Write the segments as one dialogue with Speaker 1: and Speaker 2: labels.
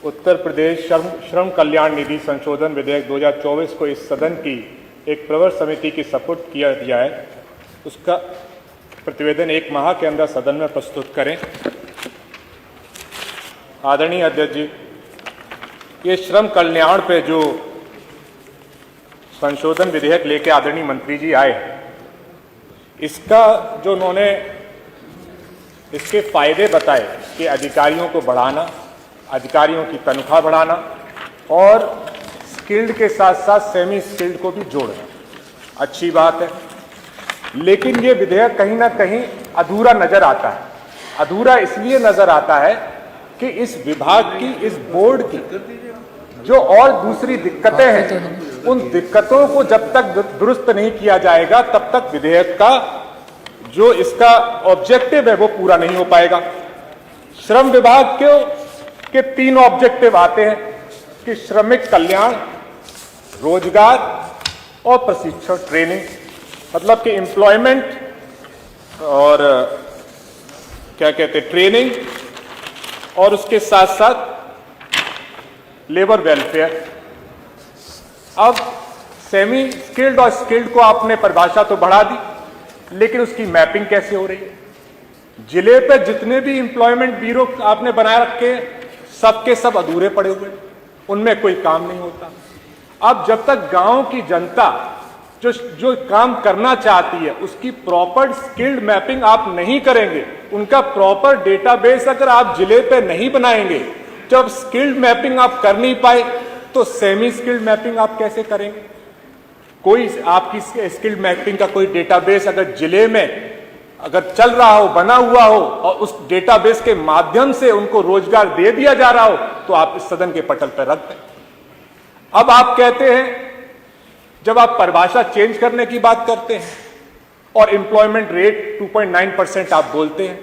Speaker 1: उत्तर प्रदेश श्रम कल्याण निधि संशोधन विधेयक 2024 को इस सदन की एक प्रवर समिति की सपुर्द किया दिया है, उसका प्रतिवेदन 1 माह के अंदर सदन में प्रस्तुत करें। आदरणीय अध्यक्ष जी, ये श्रम कल्याण पे जो संशोधन विधेयक लेके आदरणीय मंत्री जी आए, इसका जो उन्होंने इसके फायदे बताए कि अधिकारियों को बढ़ाना, अधिकारियों की तनख्वाह बढ़ाना और स्किल्ड के साथ साथ सेमी स्किल्ड को भी जोड़ना, अच्छी बात है। लेकिन ये विधेयक कहीं ना कहीं अधूरा नजर आता है। अधूरा इसलिए नजर आता है कि इस विभाग की, इस बोर्ड की जो और दूसरी दिक्कतें हैं, उन दिक्कतों को जब तक दुरुस्त नहीं किया जाएगा तब तक विधेयक का जो इसका ऑब्जेक्टिव है वो पूरा नहीं हो पाएगा। श्रम विभाग के 3 ऑब्जेक्टिव आते हैं कि श्रमिक कल्याण, रोजगार और प्रशिक्षण, ट्रेनिंग, मतलब कि एम्प्लॉयमेंट और क्या कहते हैं, ट्रेनिंग, और उसके साथ साथ लेबर वेलफेयर। अब सेमी स्किल्ड और स्किल्ड को आपने परिभाषा तो बढ़ा दी, लेकिन उसकी मैपिंग कैसे हो रही है? जिले पे जितने भी एम्प्लॉयमेंट ब्यूरो आपने बनाए रखे, सबके सब अधूरे पड़े हुए, उनमें कोई काम नहीं होता। अब जब तक गांव की जनता जो काम करना चाहती है उसकी प्रॉपर स्किल्ड मैपिंग आप नहीं करेंगे, उनका प्रॉपर डेटाबेस अगर आप जिले पे नहीं बनाएंगे, जब स्किल्ड मैपिंग आप कर नहीं पाए तो सेमी स्किल्ड मैपिंग आप कैसे करेंगे? कोई आपकी स्किल्ड मैपिंग का कोई डेटाबेस अगर जिले में अगर चल रहा हो, बना हुआ हो और उस डेटाबेस के माध्यम से उनको रोजगार दे दिया जा रहा हो, तो आप इस सदन के पटल पर रख दें। अब आप कहते हैं, जब आप परिभाषा चेंज करने की बात करते हैं और एम्प्लॉयमेंट रेट 2.9% आप बोलते हैं,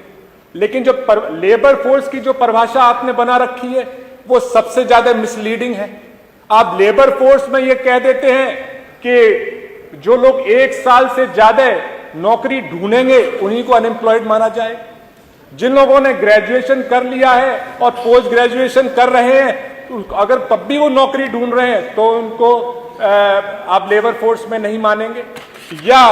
Speaker 1: लेकिन जो लेबर फोर्स की जो परिभाषा आपने बना रखी है वो सबसे ज्यादा मिसलीडिंग है। आप लेबर फोर्स में ये कह देते हैं कि जो लोग 1 साल से ज्यादा नौकरी ढूंढेंगे उन्हीं को अनएम्प्लॉयड माना जाए। जिन लोगों ने ग्रेजुएशन कर लिया है और पोस्ट ग्रेजुएशन कर रहे हैं, अगर तब भी वो नौकरी ढूंढ रहे हैं तो उनको आप लेबर फोर्स में नहीं मानेंगे। या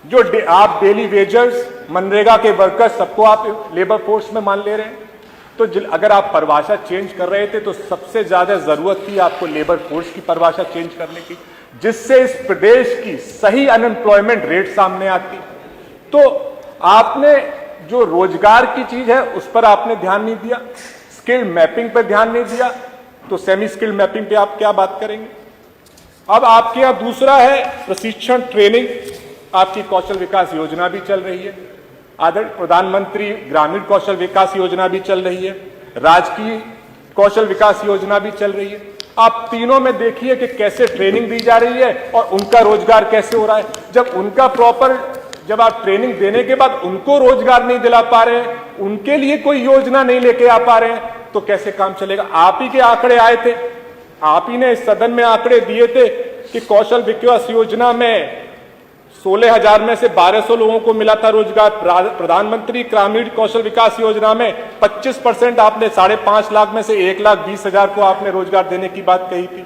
Speaker 1: जो आप डेली वेजर्स, मनरेगा के वर्कर्स, सबको आप लेबर फोर्स में मान ले रहे हैं। तो अगर आप परिभाषा चेंज कर रहे थे तो सबसे ज्यादा जरूरत थी आपको लेबर फोर्स की परिभाषा चेंज करने की, जिससे इस प्रदेश की सही अनएम्प्लॉयमेंट रेट सामने आती। तो आपने जो रोजगार की चीज है उस पर आपने ध्यान नहीं दिया, स्किल मैपिंग पर ध्यान नहीं दिया, तो सेमी स्किल मैपिंग पे आप क्या बात करेंगे? अब आपके यहां दूसरा है प्रशिक्षण, ट्रेनिंग। आपकी कौशल विकास योजना भी चल रही है, आदरणीय प्रधानमंत्री ग्रामीण कौशल विकास योजना भी चल रही है, राजकीय कौशल विकास योजना भी चल रही है। आप तीनों में देखिए कि कैसे ट्रेनिंग दी जा रही है और उनका रोजगार कैसे हो रहा है। जब आप ट्रेनिंग देने के बाद उनको रोजगार नहीं दिला पा रहे हैं, उनके लिए कोई योजना नहीं लेके आ पा रहे हैं, तो कैसे काम चलेगा? आप ही के आंकड़े आए थे, आप ही ने इस सदन में आंकड़े दिए थे कि कौशल विकास योजना में 16,000 में से 1,200 लोगों को मिला था रोजगार। प्रधानमंत्री ग्रामीण कौशल विकास योजना में 25% आपने 5.5 लाख में से 1,20,000 को आपने रोजगार देने की बात कही थी।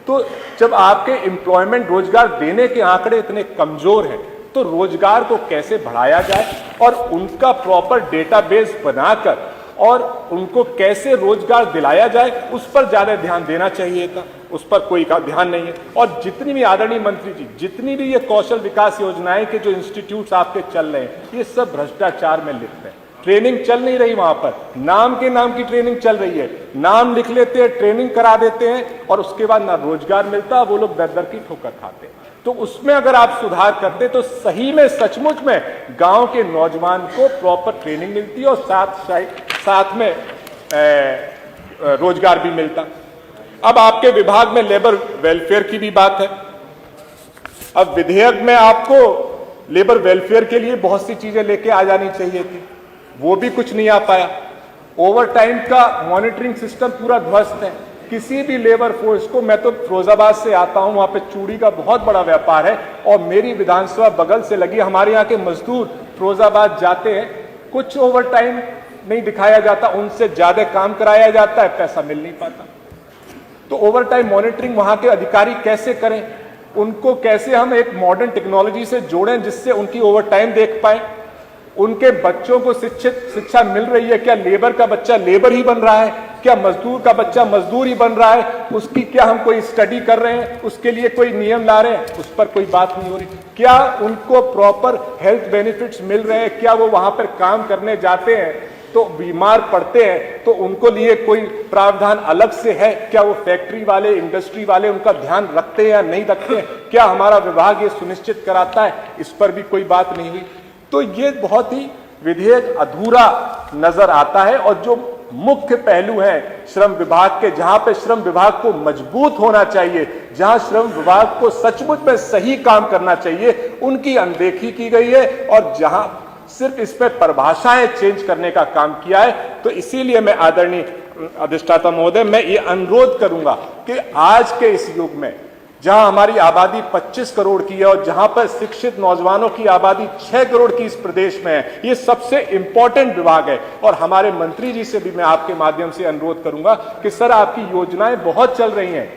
Speaker 1: तो जब आपके एम्प्लॉयमेंट रोजगार देने के आंकड़े इतने कमजोर हैं, तो रोजगार को कैसे बढ़ाया जाए और उनका प्रॉपर डेटाबेस बनाकर और उनको कैसे रोजगार दिलाया जाए, उस पर ज्यादा ध्यान देना चाहिए था। उस पर कोई का ध्यान नहीं है। और जितनी भी आदरणीय मंत्री जी, जितनी भी ये कौशल विकास योजनाएं के जो इंस्टीट्यूट्स आपके चल रहे हैं, ये सब भ्रष्टाचार में लिप्त है। ट्रेनिंग चल नहीं रही वहां पर, नाम के नाम की ट्रेनिंग चल रही है। नाम लिख लेते हैं, ट्रेनिंग करा देते हैं और उसके बाद ना रोजगार मिलता, वो लोग दर दर की ठोकर खाते हैं। तो उसमें अगर आप सुधार करते तो सही में, सचमुच में गांव के नौजवान को प्रॉपर ट्रेनिंग मिलती और साथ में रोजगार भी मिलता। अब आपके विभाग में लेबर वेलफेयर की भी बात है। अब विधेयक में आपको लेबर वेलफेयर के लिए बहुत सी चीजें लेके आ जानी चाहिए थी, वो भी कुछ नहीं आ पाया। ओवर टाइम का मॉनिटरिंग सिस्टम पूरा ध्वस्त है। किसी भी लेबर फोर्स को, मैं तो फिरोजाबाद से आता हूं, वहां पे चूड़ी का बहुत बड़ा व्यापार है और मेरी विधानसभा बगल से लगी, हमारे यहाँ के मजदूर फिरोजाबाद जाते हैं, कुछ ओवर टाइम नहीं दिखाया जाता, उनसे ज्यादा काम कराया जाता है, पैसा मिल नहीं पाता। तो ओवर टाइम मॉनिटरिंग वहां के अधिकारी कैसे करें, उनको कैसे हम एक मॉडर्न टेक्नोलॉजी से जोड़ें जिससे उनकी ओवर टाइम देख पाए, उनके बच्चों को शिक्षा मिल रही है, क्या लेबर का बच्चा लेबर ही बन रहा है, क्या मजदूर का बच्चा मजदूर ही बन रहा है, उसकी क्या हम कोई स्टडी कर रहे हैं, उसके लिए कोई नियम ला रहे हैं, उस पर कोई बात नहीं हो रही। क्या उनको प्रॉपर हेल्थ बेनिफिट्स मिल रहे हैं, क्या वो वहां पर काम करने जाते हैं तो बीमार पड़ते हैं तो उनको लिए कोई प्रावधान अलग से है, क्या वो फैक्ट्री वाले इंडस्ट्री वाले उनका ध्यान रखते हैं या नहीं रखते हैं, क्या हमारा विभाग ये सुनिश्चित कराता है, इस पर भी कोई बात नहीं हुई। तो ये बहुत ही विधेयक अधूरा नजर आता है। और जो मुख्य पहलू है श्रम विभाग के, जहां पे श्रम विभाग को मजबूत होना चाहिए, जहां श्रम विभाग को सचमुच में सही काम करना चाहिए, उनकी अनदेखी की गई है और जहां सिर्फ इस पे परिभाषाएं चेंज करने का काम किया है। तो इसीलिए मैं आदरणीय अधिष्ठाता महोदय, मैं ये अनुरोध करूंगा कि आज के इस युग में जहां हमारी आबादी 25 करोड़ की है और जहां पर शिक्षित नौजवानों की आबादी 6 करोड़ की इस प्रदेश में है, ये सबसे इंपॉर्टेंट विभाग है। और हमारे मंत्री जी से भी मैं आपके माध्यम से अनुरोध करूंगा कि सर, आपकी योजनाएं बहुत चल रही हैं,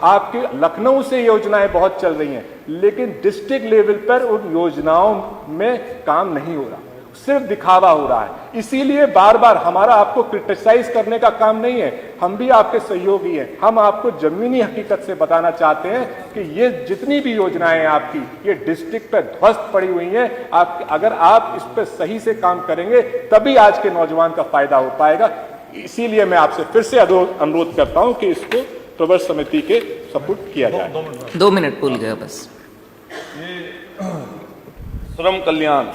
Speaker 1: आपके लखनऊ से योजनाएं बहुत चल रही हैं, लेकिन डिस्ट्रिक्ट लेवल पर उन योजनाओं में काम नहीं हो रहा, सिर्फ दिखावा हो रहा है। इसीलिए बार बार हमारा आपको क्रिटिसाइज करने का काम नहीं है, हम भी आपके सहयोगी हैं, हम आपको जमीनी हकीकत से बताना चाहते हैं कि ये जितनी भी योजनाएं हैं आपकी, ये डिस्ट्रिक्ट पर ध्वस्त पड़ी हुई हैं। अगर आप इस पर सही से काम करेंगे तभी आज के नौजवान का फायदा हो पाएगा। इसीलिए मैं आपसे फिर से अनुरोध करता हूं कि इसको प्रवर समिति के सपोर्ट किया जाए।
Speaker 2: 2 मिनट भूल गया बस।
Speaker 3: श्रम कल्याण